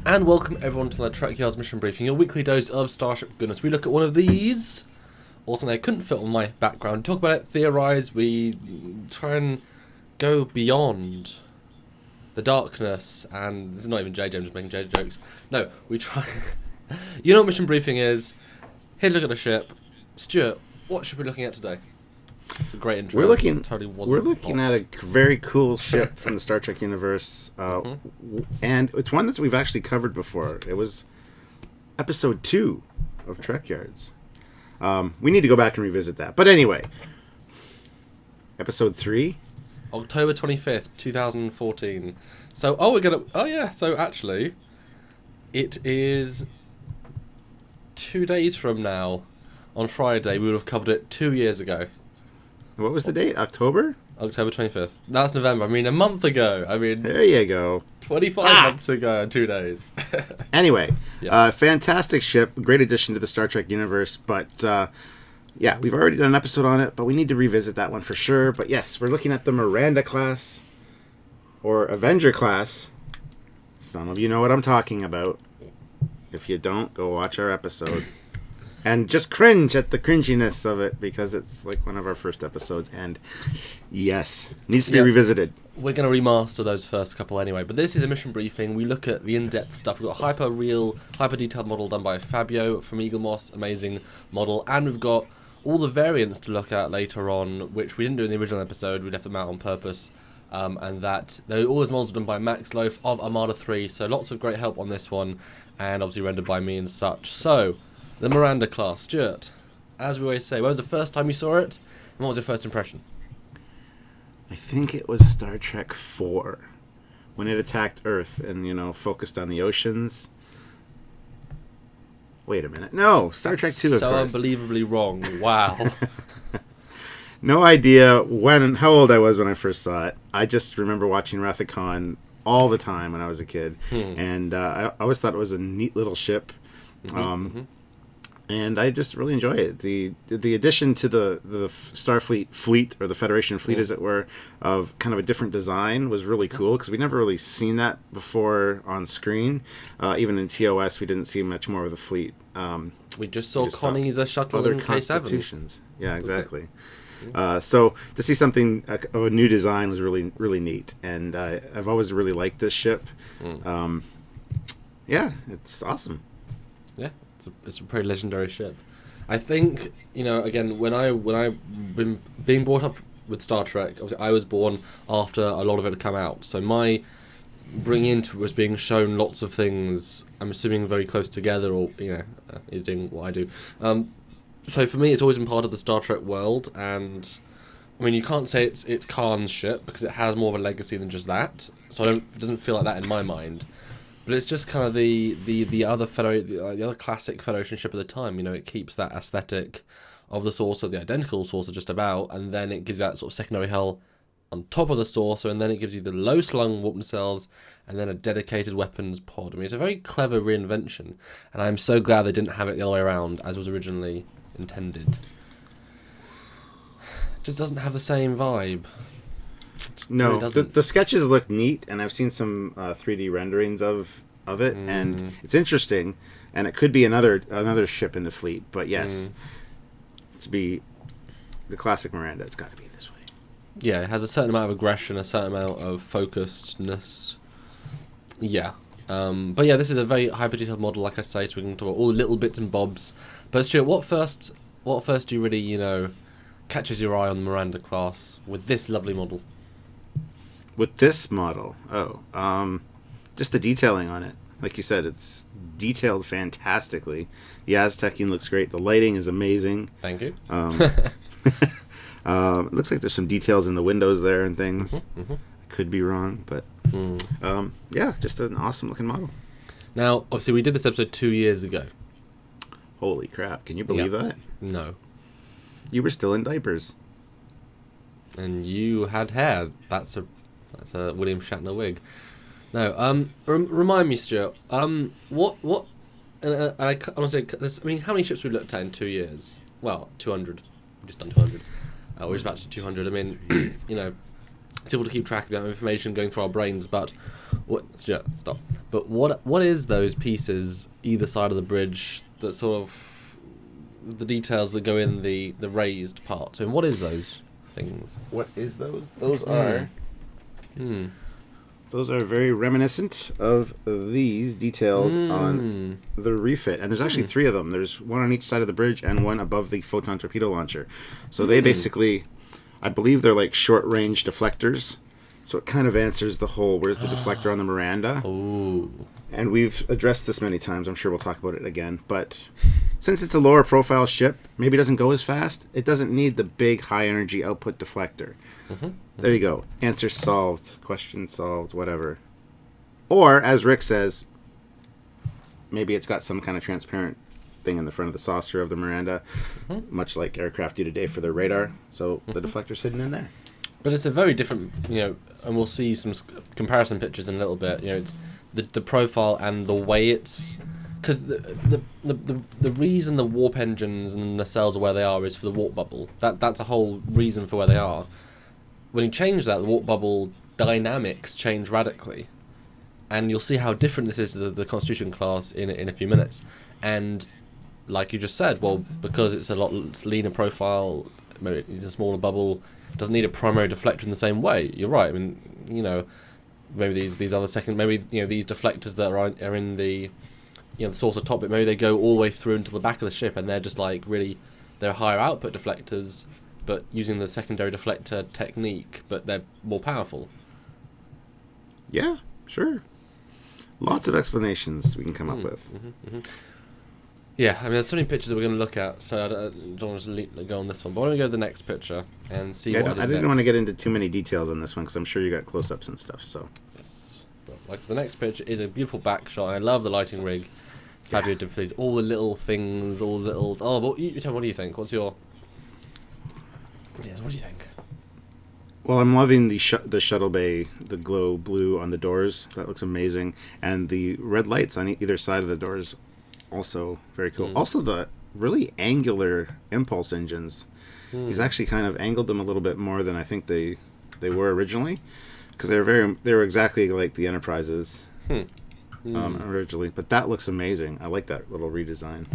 And welcome everyone to the Trekyards Mission Briefing, your weekly dose of Starship goodness. We look at one of these, or something I couldn't fit on my background, talk about it, theorise, we try and go beyond the darkness, and this is not even JJ, I'm just making JJ jokes. No, we try... You know what Mission Briefing is? Here, look at the ship. Stuart, what should we be looking at today? It's a great intro. We're looking at a very cool ship from the Star Trek universe, and it's one that we've actually covered before. It was episode 2 of Trekyards. We need to go back and revisit that. But anyway, episode 3? October 25th, 2014. So, so actually, it is 2 days from now, on Friday. We would have covered it 2 years ago. What was the date? October? October 25th. That's November. I mean, a month ago. I mean... There you go. 25 months ago in 2 days. Anyway, yes. Fantastic ship. Great addition to the Star Trek universe. But, yeah, we've already done an episode on it, but we need to revisit that one for sure. But, yes, we're looking at the Miranda Class, or Avenger Class. Some of you know what I'm talking about. If you don't, go watch our episode. And just cringe at the cringiness of it, because it's like one of our first episodes, and yes, needs to be revisited. We're going to remaster those first couple anyway, but this is a mission briefing. We look at the in-depth stuff. We've got hyper-real, hyper-detailed model done by Fabio from Eagle Moss, amazing model, and we've got all the variants to look at later on, which we didn't do in the original episode. We left them out on purpose, and that all those models were done by Max Loaf of Armada 3, so lots of great help on this one, and obviously rendered by me and such. So, the Miranda Class. Stuart, as we always say, when was the first time you saw it, and what was your first impression? I think it was Star Trek 4, when it attacked Earth and, focused on the oceans. Wait a minute. No, Star Trek 2, of course. So unbelievably wrong. Wow. No idea how old I was when I first saw it. I just remember watching Wrath of Khan all the time when I was a kid. And I always thought it was a neat little ship. And I just really enjoy it. The addition to the Starfleet fleet, or the Federation fleet, as it were, of kind of a different design was really cool, because we never really seen that before on screen. Even in TOS, we didn't see much more of the fleet. We just saw Connie's shuttle other in K7. Constitutions. Yeah, exactly. So to see something of a new design was really, really neat. And I've always really liked this ship. Yeah, it's awesome. Yeah. It's a pretty legendary ship. I think, again, when I been being brought up with Star Trek, obviously I was born after a lot of it had come out. So my bringing into it was being shown lots of things, I'm assuming very close together, or, he's doing what I do. So for me, it's always been part of the Star Trek world, and I mean, you can't say it's Khan's ship, because it has more of a legacy than just that. So it doesn't feel like that in my mind. But it's just kind of the other classic Federation ship of the time. It keeps that aesthetic of the saucer, the identical saucer just about, and then it gives you that sort of secondary hull on top of the saucer, and then it gives you the low-slung warp nacelles, and then a dedicated weapons pod. I mean, it's a very clever reinvention, and I'm so glad they didn't have it the other way around as was originally intended. It just doesn't have the same vibe. No, the sketches look neat, and I've seen some 3D renderings of it, and it's interesting, and it could be another ship in the fleet, but yes, to be the classic Miranda, it's got to be this way. Yeah, it has a certain amount of aggression, a certain amount of focusedness. Yeah. But yeah, this is a very hyper-detailed model, like I say, so we can talk about all the little bits and bobs. But Stuart, what first do you really, catches your eye on the Miranda class with this lovely model? With this model, just the detailing on it. Like you said, it's detailed fantastically. The Aztecing looks great. The lighting is amazing. Thank you. It looks like there's some details in the windows there and things. I could be wrong, but yeah, just an awesome looking model. Now, obviously, we did this episode 2 years ago. Holy crap! Can you believe that? No. You were still in diapers. And you had hair. That's a William Shatner wig. No, remind me, Stuart. What? And I honestly, how many ships we looked at in 2 years? Well, 200. We've just done 200. We're just about to 200. I mean, it's difficult to keep track of that information going through our brains. But What? Yeah, stop. But what is those pieces either side of the bridge that sort of the details that go in the raised part? And what is those things? What is those? Those are. Hmm. Those are very reminiscent of these details on the refit. And there's actually 3 of them. There's one on each side of the bridge and one above the photon torpedo launcher. So they basically, I believe they're like short-range deflectors. So it kind of answers the whole, where's the deflector on the Miranda? Oh. And we've addressed this many times. I'm sure we'll talk about it again. But since it's a lower profile ship, maybe it doesn't go as fast. It doesn't need the big high-energy output deflector. There you go. Answer solved. Question solved. Whatever. Or, as Rick says, maybe it's got some kind of transparent thing in the front of the saucer of the Miranda, much like aircraft do today for their radar. So the deflector's hidden in there. But it's a very different, and we'll see some comparison pictures in a little bit. It's the profile and the way it's, because the reason the warp engines and nacelles are where they are is for the warp bubble. That's a whole reason for where they are. When you change that, the warp bubble dynamics change radically, and you'll see how different this is to the Constitution class in a few minutes. And like you just said, well, because it's a lot leaner profile, maybe it's a smaller bubble, doesn't need a primary deflector in the same way. You're right. I mean, maybe these other second, maybe these deflectors that are in the the saucer top bit, maybe they go all the way through into the back of the ship, and they're just like really, they're higher output deflectors, but using the secondary deflector technique, but they're more powerful. Yeah, sure. Lots of explanations we can come up with. Yeah, I mean, there's so many pictures that we're going to look at, so I don't want to go on this one. But why don't we go to the next picture and see what I did I didn't next. want to get into too many details on this one because I'm sure you got close-ups and stuff. So Yes. But, so the next picture is a beautiful back shot. I love the lighting rig. Fabio did for these, all the little things, all the little. Oh, but you tell me, what do you think? What's your? Yes, what do you think? Well, I'm loving the shuttle bay, the glow blue on the doors. That looks amazing, and the red lights on either side of the doors. Also very cool. Also the really angular impulse engines. He's actually kind of angled them a little bit more than I think they were originally, because they were exactly like the Enterprises originally. But that looks amazing. I like that little redesign.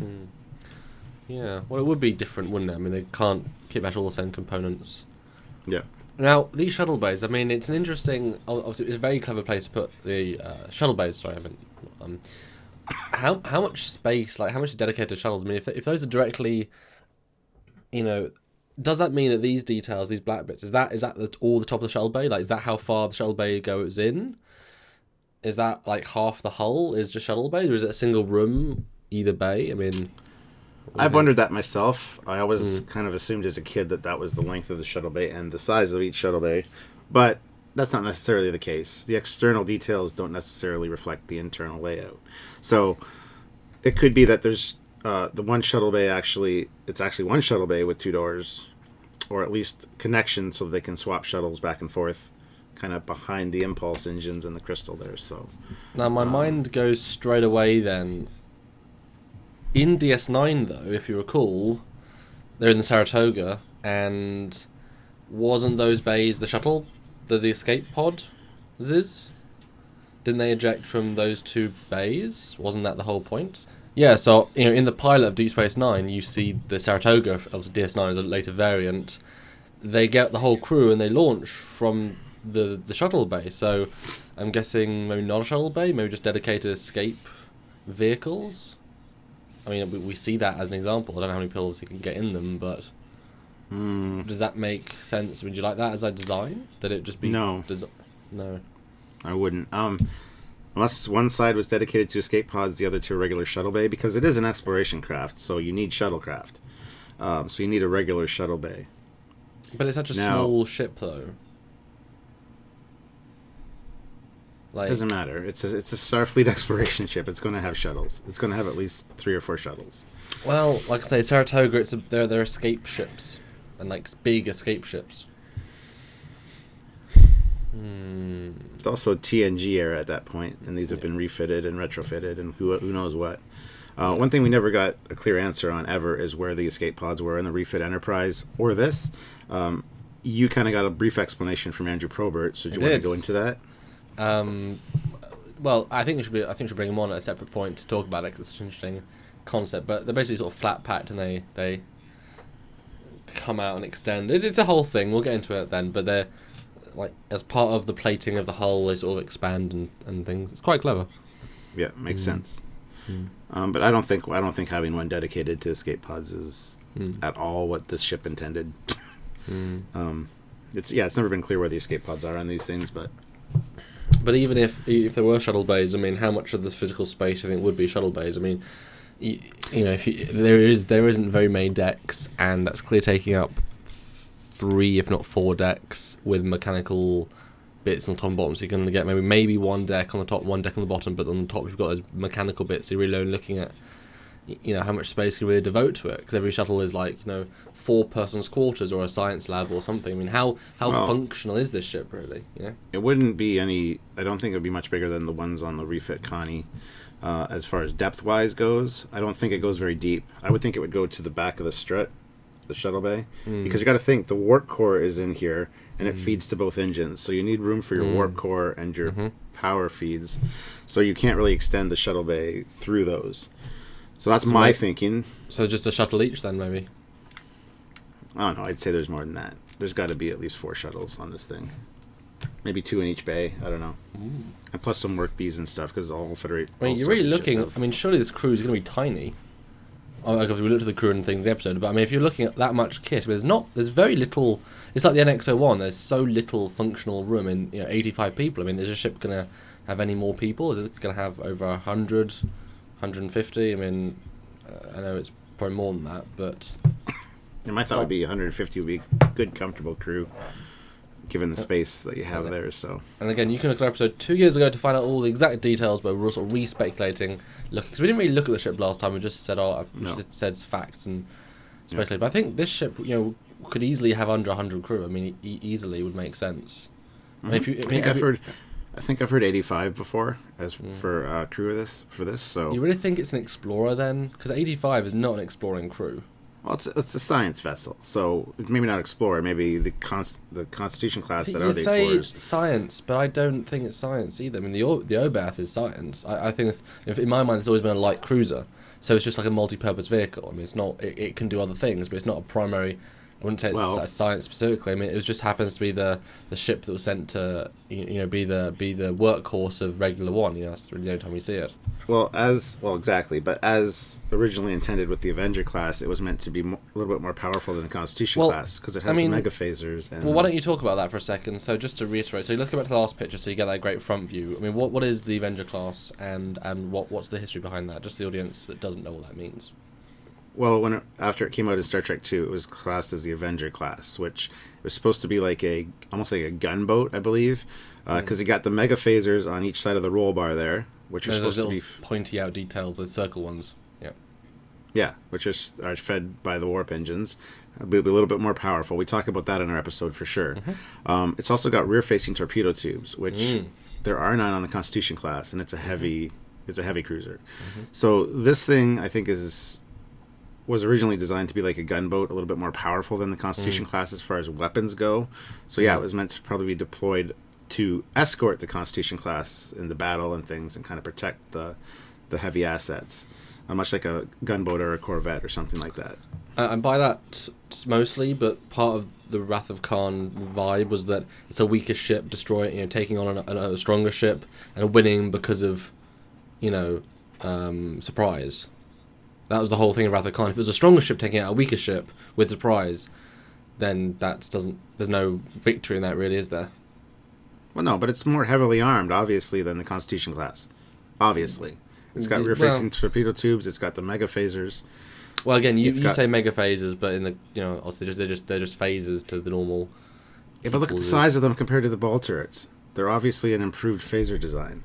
Yeah, well, it would be different, wouldn't it? I mean, they can't keep actually all the same components. Yeah. Now, these shuttle bays, I mean, it's an interesting, obviously it's a very clever place to put the shuttle bays, sorry, I mean, how much space, like how much is dedicated to shuttles? I mean, if those are directly, does that mean that these details, these black bits, is that all the top of the shuttle bay? Like, is that how far the shuttle bay goes in? Is that like half the hull is just shuttle bay, or is it a single room either bay? I mean, I've wondered that myself. I always kind of assumed as a kid that was the length of the shuttle bay and the size of each shuttle bay, but that's not necessarily the case. The external details don't necessarily reflect the internal layout. So it could be that there's the one shuttle bay it's actually one shuttle bay with 2 doors, or at least connection so they can swap shuttles back and forth, kind of behind the impulse engines and the crystal there. So now my mind goes straight away then. In DS9 though, if you recall, they're in the Saratoga, and wasn't those bays the shuttle? The escape pod? Didn't they eject from those 2 bays? Wasn't that the whole point? Yeah, so in the pilot of Deep Space Nine, you see the Saratoga, obviously DS9 is a later variant. They get the whole crew and they launch from the shuttle bay. So I'm guessing maybe not a shuttle bay, maybe just dedicated escape vehicles. I mean, we see that as an example. I don't know how many people obviously can get in them, but does that make sense? Would you like that as a design? That it just be no? No, I wouldn't. Unless one side was dedicated to escape pods, the other to a regular shuttle bay, because it is an exploration craft, so you need shuttlecraft. So you need a regular shuttle bay. But it's such a small ship, though. It doesn't matter. It's a Starfleet exploration ship. It's going to have shuttles. It's going to have at least 3 or 4 shuttles. Well, like I say, Saratoga, they're escape ships, and like big escape ships. It's also TNG era at that point, and these have been refitted and retrofitted, and who knows what. One thing we never got a clear answer on ever is where the escape pods were in the refit Enterprise or this. You kind of got a brief explanation from Andrew Probert, so do you want to go into that? Well, I think we should bring them on at a separate point to talk about it, 'cause it's such an interesting concept. But they're basically sort of flat packed, and they come out and extend. It's a whole thing. We'll get into it then. But they're like, as part of the plating of the hull, they sort of expand and things. It's quite clever. Yeah, makes sense. But I don't think having one dedicated to escape pods is at all what this ship intended. It's never been clear where the escape pods are on these things, but even if there were shuttle bays, I mean, how much of the physical space I think would be shuttle bays? I mean, you know, there isn't very many decks, and that's clearly taking up 3, if not 4 decks with mechanical bits on the top and bottom. So you're going to get maybe one deck on the top, one deck on the bottom, but on the top you've got those mechanical bits. So you're really only looking at, you know, how much space you really devote to it, because every shuttle is like, you know, 4 persons' quarters or a science lab or something. I mean, how functional is this ship really? You know, it wouldn't be any. I don't think it would be much bigger than the ones on the refit Connie. As far as depth wise goes, I don't think it goes very deep. I would think it would go to the back of the strut, the shuttle bay, because you got to think the warp core is in here and it feeds to both engines, so you need room for your warp core and your power feeds, so you can't really extend the shuttle bay through those. So that's my thinking. So just a shuttle each then, maybe? I don't know, I'd say there's more than that. There's got to be at least 4 shuttles on this thing, maybe 2 in each bay. I don't know. And plus some work bees and stuff, because all Federate. I mean, you're really looking. I mean, surely this cruise is going to be tiny. We looked at the crew and things in the episode, but I mean, if you're looking at that much kit, there's very little. It's like the NX-01. There's so little functional room in 85 people. I mean, is a ship gonna have any more people? Is it gonna have over 100, 150? I mean, I know it's probably more than that, but my thought would be 150 would be a good, comfortable crew, given the space that you have there. So, and again, you can look at episode 2 years ago to find out all the exact details, but we're sort of re-speculating, because we didn't really look at the ship last time. We just said, just said facts and speculated. But I think this ship, could easily have under 100 crew. I mean, easily would make sense. I think I've heard 85 before as for crew for this. So you really think it's an explorer then? Because 85 is not an exploring crew. Well, it's a science vessel, so maybe not explorer. Maybe the Constitution class that are the explorers. You say science, but I don't think it's science either. I mean, the Obath is science. I think in my mind, it's always been a light cruiser, so it's just like a multi-purpose vehicle. I mean, it's not. It can do other things, but it's not a primary. I wouldn't say it's science specifically. I mean, it just happens to be the ship that was sent to be the workhorse of regular one. That's really the only time we see it. Exactly. But as originally intended with the Avenger class, it was meant to be a little bit more powerful than the Constitution class, because it has the mega phasers. And why don't you talk about that for a second? So just to reiterate, let's go back to the last picture so you get that great front view. I mean, what is the Avenger class, and what's the history behind that? Just the audience that doesn't know what that means. Well, after it came out in Star Trek II, it was classed as the Avenger class, which was supposed to be almost like a gunboat, I believe, because you got the mega phasers on each side of the roll bar there, which are supposed to be pointy out details, those circle ones. Yeah, which are fed by the warp engines. It'll be a little bit more powerful. We talk about that in our episode for sure. It's also got rear-facing torpedo tubes, which there are 9 on the Constitution class, and it's a heavy cruiser. So this thing, I think, was originally designed to be like a gunboat, a little bit more powerful than the Constitution class as far as weapons go. So it was meant to probably be deployed to escort the Constitution class in the battle and things, and kind of protect the heavy assets, much like a gunboat or a corvette or something like that. And by that mostly, but part of the Wrath of Khan vibe was that it's a weaker ship destroying, taking on a stronger ship and winning because of, surprise. That was the whole thing of Wrath of Khan. If it was a stronger ship taking out a weaker ship with surprise, then there's no victory in that, really, is there? Well, no, but it's more heavily armed, obviously, than the Constitution class. Obviously. It's got rear-facing torpedo tubes. It's got the mega phasers. Well, again, you say mega phasers, but in the also they're just phasers to the normal. Yeah, but look at the size of them compared to the ball turrets. They're obviously an improved phaser design.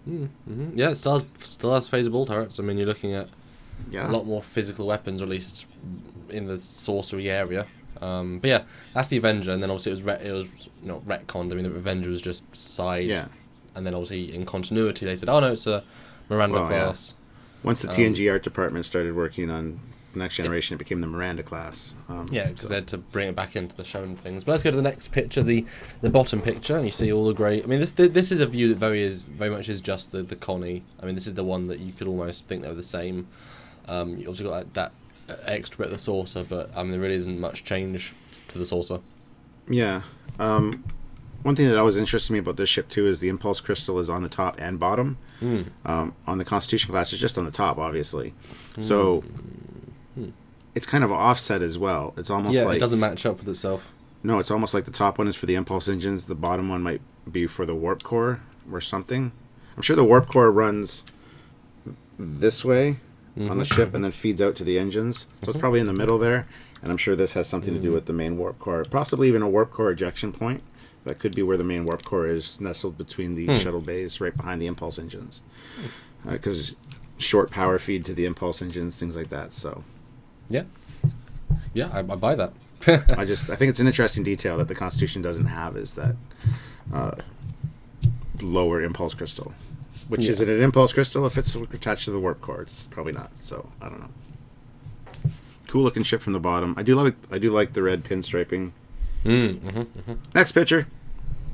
Yeah, it still has phaser ball turrets. I mean, you're looking at a lot more physical weapons, or at least in the sorcery area. But yeah, that's the Avenger, and then obviously it was not retconned. I mean, the Avenger was just side, and then obviously in continuity they said, oh no, it's a Miranda class. Once the TNG art department started working on the Next Generation, it became the Miranda Class. Yeah, because they had to bring it back into the show and things. But let's go to the next picture, the bottom picture, and you see all the great. I mean, this is a view that very much is just the Connie. I mean, this is the one that you could almost think they were the same. You also got that extra bit of the saucer, but I mean, there really isn't much change to the saucer. Yeah. One thing that always interested me about this ship too is the impulse crystal is on the top and bottom. On the Constitution class, it's just on the top, obviously. So it's kind of offset as well. It's almost like it doesn't match up with itself. No, it's almost like the top one is for the impulse engines. The bottom one might be for the warp core or something. I'm sure the warp core runs this way on the ship and then feeds out to the engines. So it's probably in the middle there. And I'm sure this has something to do with the main warp core. Possibly even a warp core ejection point. That could be where the main warp core is, nestled between the shuttle bays, right behind the impulse engines. Because short power feed to the impulse engines, things like that. So, yeah, I buy that. I think it's an interesting detail that the Constitution doesn't have, is that lower impulse crystal. Which is it an impulse crystal if it's attached to the warp core? It's probably not. So I don't know. Cool looking ship from the bottom. I do like the red pinstriping. Next picture.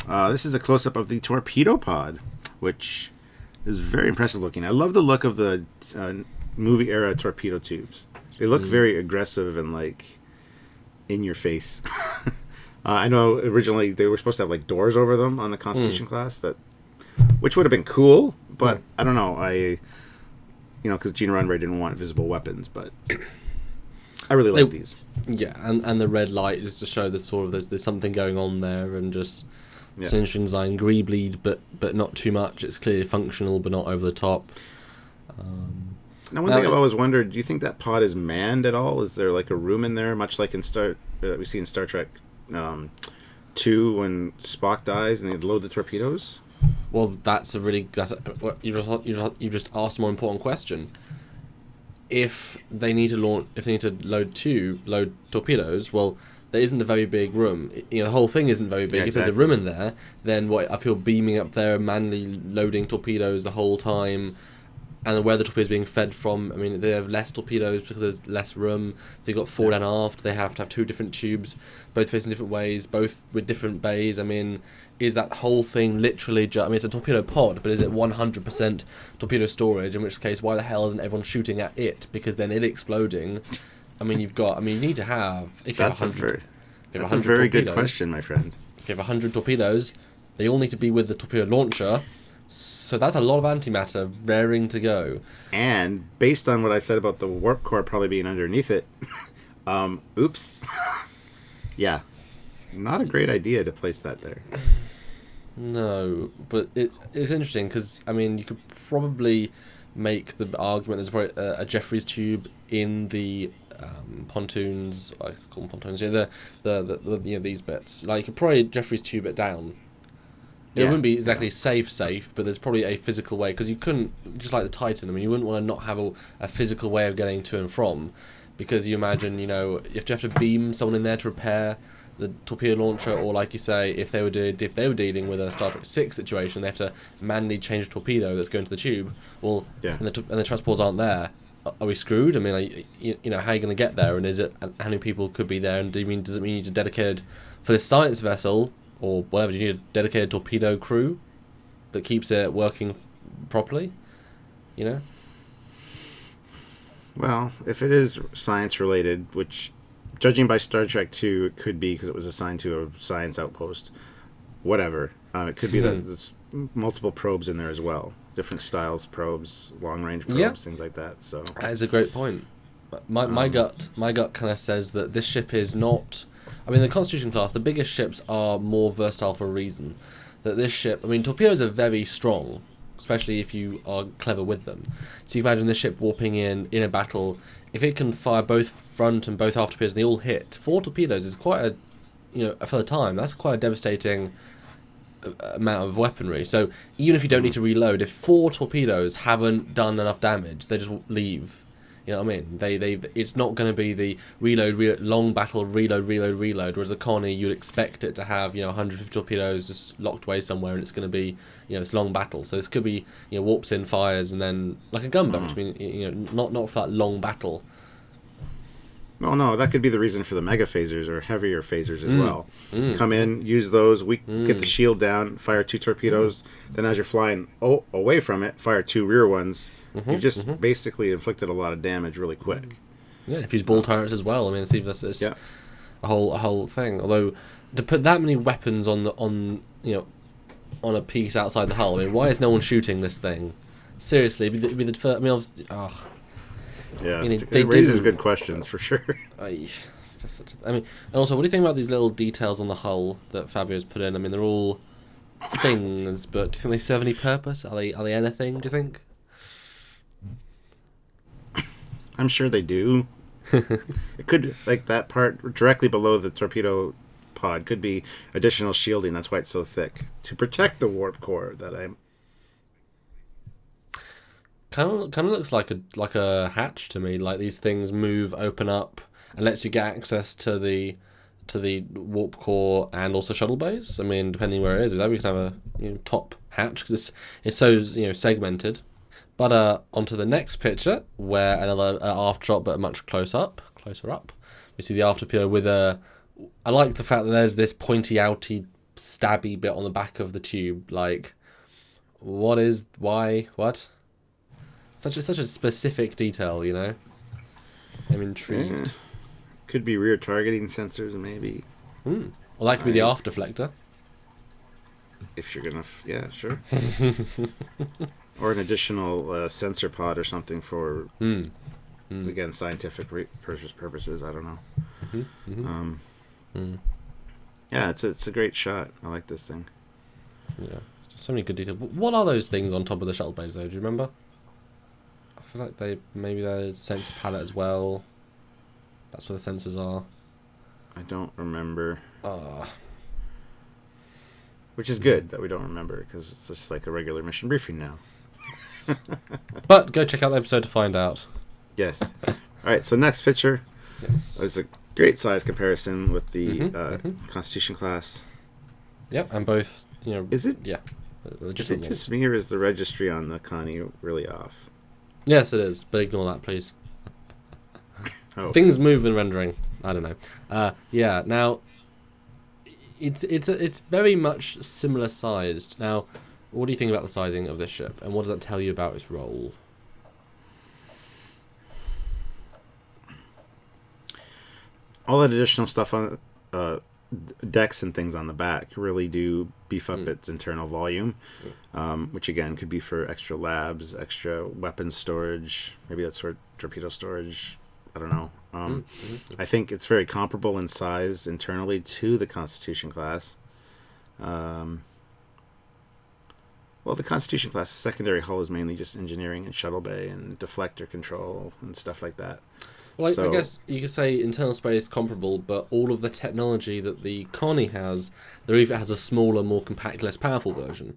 This is a close-up of the Torpedo Pod, which is very impressive looking. I love the look of the movie era torpedo tubes. They look very aggressive and like in your face. I know originally they were supposed to have like doors over them on the Constitution class, which would have been cool, but I don't know. Because Gene Roddenberry didn't want visible weapons, but I really like these. Yeah, and the red light just to show the sort of there's something going on there, and just it's an interesting design. Greebleed, but not too much. It's clearly functional, but not over the top. Now, one thing I've always wondered: do you think that pod is manned at all? Is there like a room in there, much like in we see in Star Trek 2 when Spock dies and they load the torpedoes? Well, you just asked a more important question. If they need to load torpedoes, well, there isn't a very big room. The whole thing isn't very big. Yeah, if there's a room in there, then you're beaming up there, manually loading torpedoes the whole time, and where the torpedoes being fed from. I mean, they have less torpedoes because there's less room. If they've got forward and aft, they have to have two different tubes, both facing different ways, both with different bays. I mean, is that whole thing literally it's a torpedo pod, but is it 100% torpedo storage? In which case, why the hell isn't everyone shooting at it? Because then it exploding. I mean, you need to have. That's a very good question, my friend. If you have 100 torpedoes, they all need to be with the torpedo launcher. So that's a lot of antimatter raring to go. And based on what I said about the warp core probably being underneath it, oops. Yeah. Not a great idea to place that there. No, but it's interesting because, I mean, you could probably make the argument there's probably a Jeffries tube in the pontoons. I call them pontoons. Yeah, the these bits. Like, you could probably Jeffries tube it down. It wouldn't be exactly safe, but there's probably a physical way, because you couldn't, just like the Titan, I mean, you wouldn't want to not have a physical way of getting to and from, because you imagine, you have to beam someone in there to repair the torpedo launcher, or like you say, if they were dealing with a Star Trek 6 situation, they have to manually change a torpedo that's going to the tube. Well, and the transports aren't there. Are we screwed? I mean, how are you going to get there? And how many people could be there? And does it mean you need to dedicate for this science vessel or whatever? Do you need a dedicated torpedo crew that keeps it working properly? Well, if it is science related, which, judging by Star Trek 2, it could be because it was assigned to a science outpost. Whatever. It could be that there's multiple probes in there as well. Different styles, probes, long-range probes, things like that. So that is a great point. My gut kind of says that this ship is not. I mean, the Constitution class, the biggest ships are more versatile for a reason. That this ship, I mean, torpedoes are very strong, especially if you are clever with them. So you can imagine this ship warping in a battle. If it can fire both front and both aft torpedoes and they all hit, 4 torpedoes is quite for the time, that's quite a devastating amount of weaponry. So even if you don't need to reload, if 4 torpedoes haven't done enough damage, they just leave. You know what I mean? It's not going to be the long battle, reload. Whereas the Connie, you'd expect it to have 150 torpedoes just locked away somewhere, and it's going to be this long battle. So this could be warps in, fires, and then like a gunboat. I mean, not for that long battle. Well, no, that could be the reason for the mega phasers or heavier phasers as well. Come in, use those, get the shield down, fire 2 torpedoes. Then as you're flying away from it, fire 2 rear ones. You've just basically inflicted a lot of damage really quick. Yeah, if you use ball turrets as well. I mean, see, this is a whole thing. Although to put that many weapons on a piece outside the hull, I mean, why is no one shooting this thing? Seriously, it'd be the first. I mean, yeah, I mean, it raises good questions for sure. It's just such a, I mean, and also, what do you think about these little details on the hull that Fabio's put in? I mean, they're all things, but do you think they serve any purpose? Are they anything? Do you think? I'm sure they do. It could, like that part directly below the torpedo pod, could be additional shielding. That's why it's so thick to protect the warp core. That I'm kind of looks like a hatch to me. Like these things move, open up, and lets you get access to the warp core and also shuttle bays. I mean, depending where it is, we can have a top hatch because it's so segmented. But onto the next picture, where another aft shot, but much closer up. We see the after pier with a. I like the fact that there's this pointy, outy, stabby bit on the back of the tube. Like, why, what? Such a specific detail, you know. I'm intrigued. Yeah. Could be rear targeting sensors, maybe. Well, that could be the aft deflector. If you're gonna, yeah, sure. Or an additional sensor pod or something for, again, scientific purposes. I don't know. Yeah, it's a great shot. I like this thing. Yeah, just so many good details. What are those things on top of the shuttle bays, though? Do you remember? I feel like they're sensor palette as well. That's where the sensors are. I don't remember. Which is good that we don't remember, because it's just like a regular mission briefing now. But go check out the episode to find out. Yes. All right, so next picture. Yes. It's a great size comparison with the Constitution class. Yep, and both, Is it? Yeah. Is it just me, or is the registry on the Connie really off? Yes, it is, but ignore that, please. Oh. Things move in rendering. I don't know. Yeah, now, it's very much similar sized. Now, what do you think about the sizing of this ship, and what does that tell you about its role? All that additional stuff on decks and things on the back really do beef up its internal volume, which again could be for extra labs, extra weapons storage, maybe that's for torpedo storage. I don't know. I think it's very comparable in size internally to the Constitution class. Well, the Constitution class, the secondary hull is mainly just engineering and shuttle bay and deflector control and stuff like that. Well, I guess you could say internal space comparable, but all of the technology that the Connie has, the Reaver has a smaller, more compact, less powerful version.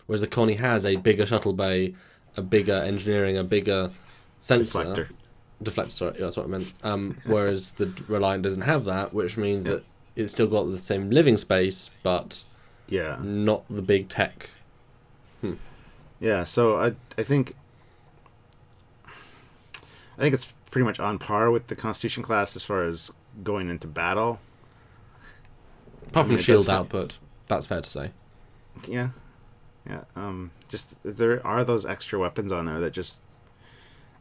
Whereas the Connie has a bigger shuttle bay, a bigger engineering, a bigger sensor. Deflector, sorry, that's what I meant. Whereas the Reliant doesn't have that, which means that it's still got the same living space, but not the big tech. Yeah, so I think it's pretty much on par with the Constitution class as far as going into battle. Apart from shield output, that's fair to say. Yeah. Just there are those extra weapons on there that just.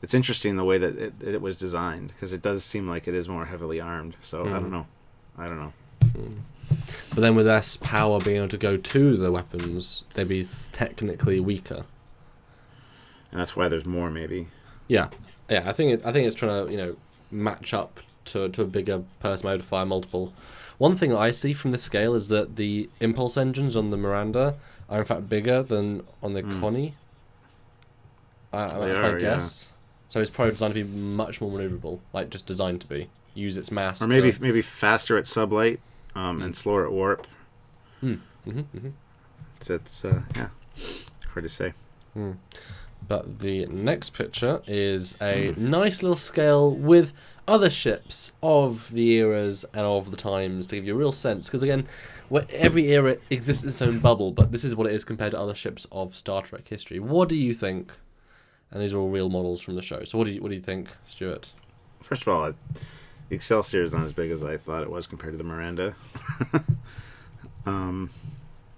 It's interesting the way that it was designed, because it does seem like it is more heavily armed. So I don't know. But then with less power being able to go to the weapons, they'd be technically weaker. And that's why there's more, maybe. Yeah. I think it's trying to match up to a bigger person mode to fire multiple. One thing I see from this scale is that the impulse engines on the Miranda are in fact bigger than on the Connie. That's my guess. So it's probably designed to be much more maneuverable, like just designed to be. Use its mass. Or maybe faster at sublight and slower at warp. It's hard to say. But the next picture is a nice little scale with other ships of the eras and of the times to give you a real sense. Because again, every era exists in its own bubble, but this is what it is compared to other ships of Star Trek history. What do you think? And these are all real models from the show. So what do you think, Stuart? First of all, the Excelsior is not as big as I thought it was compared to the Miranda.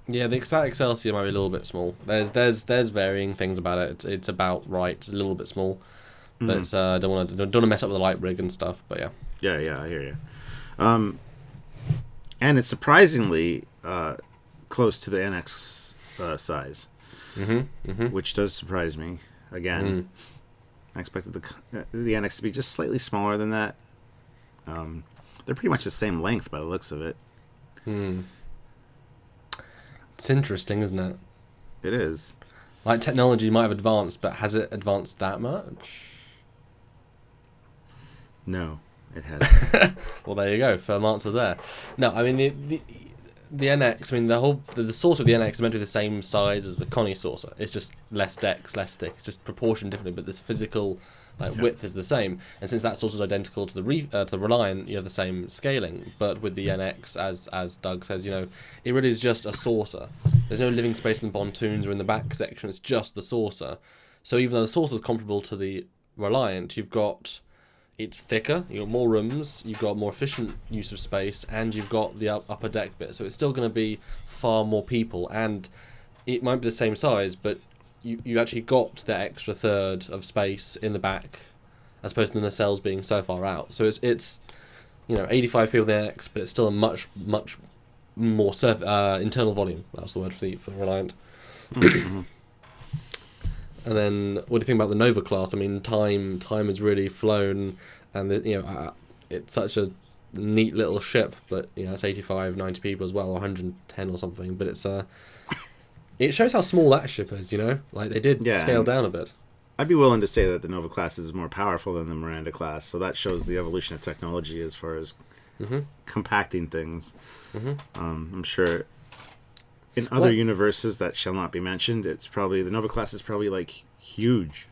Yeah, the Excelsior might be a little bit small. There's varying things about it. It's about right. It's a little bit small, but I don't want to mess up with the light rig and stuff. But yeah. Yeah, I hear you. And it's surprisingly close to the NX size, which does surprise me. Again, I expected the NX to be just slightly smaller than that. They're pretty much the same length by the looks of it. It's interesting, isn't it? It is. Like, technology might have advanced, but has it advanced that much? No, it hasn't. Well, there you go. Firm answer there. No, I mean, the NX, I mean, the saucer of the NX is meant to be the same size as the Connie saucer. It's just less decks, less thick. It's just proportioned differently, but this physical width is the same. And since that saucer is identical to the Reliant, you have the same scaling. But with the NX, as Doug says, it really is just a saucer. There's no living space in the pontoons or in the back section. It's just the saucer. So even though the saucer is comparable to the Reliant, it's thicker, you've got more rooms, you've got more efficient use of space, and you've got the upper deck bit. So it's still going to be far more people, and it might be the same size, but you actually got that extra third of space in the back, as opposed to the nacelles being so far out. So it's 85 people in the NX, but it's still a much more internal volume. That's the word for the Reliant. And then, what do you think about the Nova class? I mean, time has really flown, and it's such a neat little ship. But it's 85, 90 people as well, or 110 or something. But it shows how small that ship is. Like they did scale down a bit. I'd be willing to say that the Nova class is more powerful than the Miranda class, so that shows the evolution of technology as far as compacting things. I'm sure. In other universes that shall not be mentioned, the Nova class is probably like huge.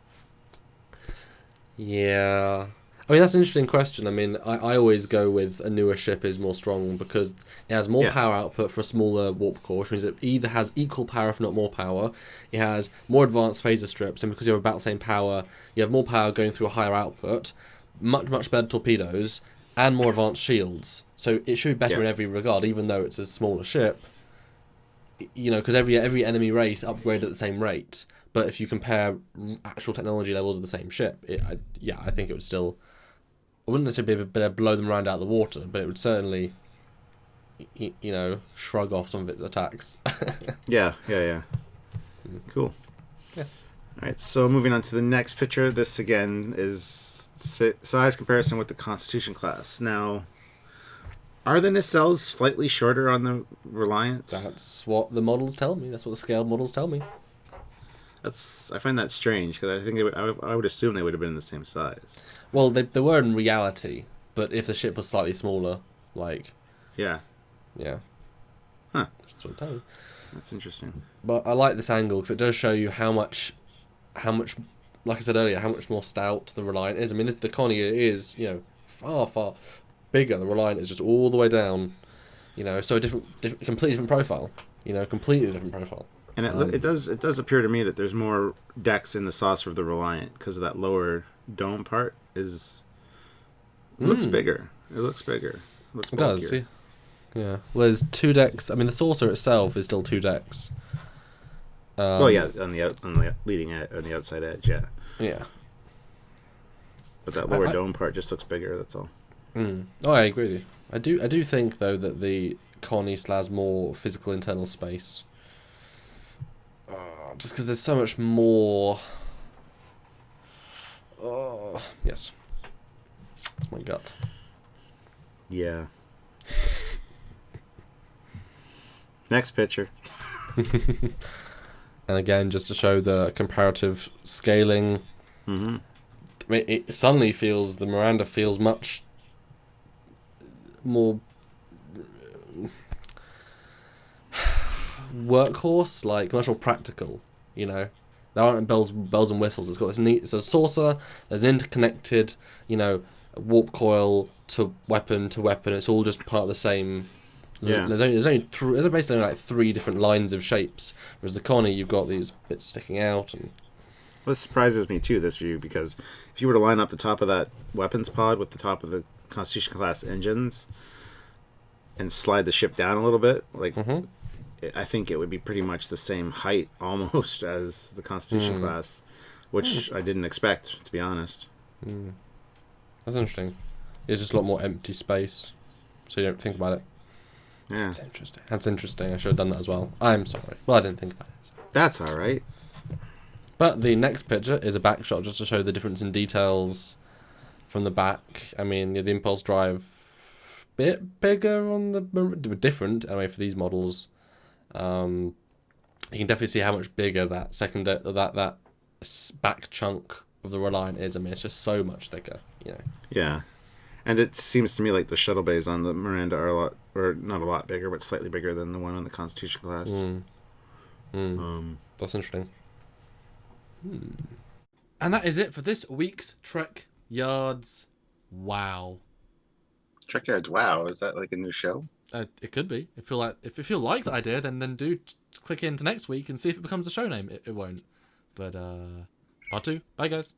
Yeah. I mean, that's an interesting question. I mean, I always go with a newer ship is more strong because it has more power output for a smaller warp core, which means it either has equal power, if not more power. It has more advanced phaser strips, and because you have about the same power, you have more power going through a higher output, much better torpedoes, and more advanced shields. So it should be better in every regard, even though it's a smaller ship. Because every enemy race upgraded at the same rate. But if you compare actual technology levels of the same ship, I think it would still... I wouldn't necessarily be able to blow them around out of the water, but it would certainly, shrug off some of its attacks. Yeah. Cool. Yeah. All right, so moving on to the next picture. This, again, is size comparison with the Constitution class. Now, are the nacelles slightly shorter on the Reliant? That's what the models tell me. That's what the scale models tell me. I find that strange, because I think I would assume they would have been the same size. Well, they were in reality, but if the ship was slightly smaller, Yeah. Huh. That's what I'm telling you. That's interesting. But I like this angle, because it does show you how much, like I said earlier, how much more stout the Reliant is. I mean, the Connie is, far, far bigger. The Reliant is just all the way down, so a completely different profile. Completely different profile. And it does appear to me that there's more decks in the saucer of the Reliant because of that lower dome part looks bigger. It looks bigger. It does, yeah. Yeah. Well, there's 2 decks. I mean, the saucer itself is still 2 decks. On the leading edge, on the outside edge, yeah. Yeah. But that lower dome part just looks bigger. That's all. Oh, I agree with you. I do think though that the Connie still has more physical internal space. Just because there's so much more. Oh, yes. That's my gut. Yeah. Next picture. And again, just to show the comparative scaling. I mean, it suddenly feels, the Miranda feels much more workhorse, much more practical, There aren't bells and whistles. It's got this neat, it's a saucer, there's an interconnected, warp coil to weapon. It's all just part of the same. Yeah. There's basically 3 different lines of shapes. Whereas the Connie, you've got these bits sticking out, and This surprises me too, this view, because if you were to line up the top of that weapons pod with the top of the Constitution class engines and slide the ship down a little bit, like I think it would be pretty much the same height almost as the Constitution class, which I didn't expect, to be honest. That's interesting. It's just a lot more empty space, so you don't think about it. Yeah. That's interesting. I should have done that as well. I'm sorry. Well, I didn't think about it. So. That's all right. But the next picture is a back shot just to show the difference in details from the back. I mean, the impulse drive bit bigger on the different anyway for these models. You can definitely see how much bigger that that back chunk of the Reliant is. I mean, it's just so much thicker, you know. Yeah, and it seems to me like the shuttle bays on the Miranda are a lot, or not a lot bigger, but slightly bigger than the one on the Constitution class. That's interesting. And that is it for this week's Trek Yards. Wow. Trekyards, wow, is that like a new show? It could be. If you like that idea, then do click into next week and see if it becomes a show name. It won't. But part 2. Bye guys.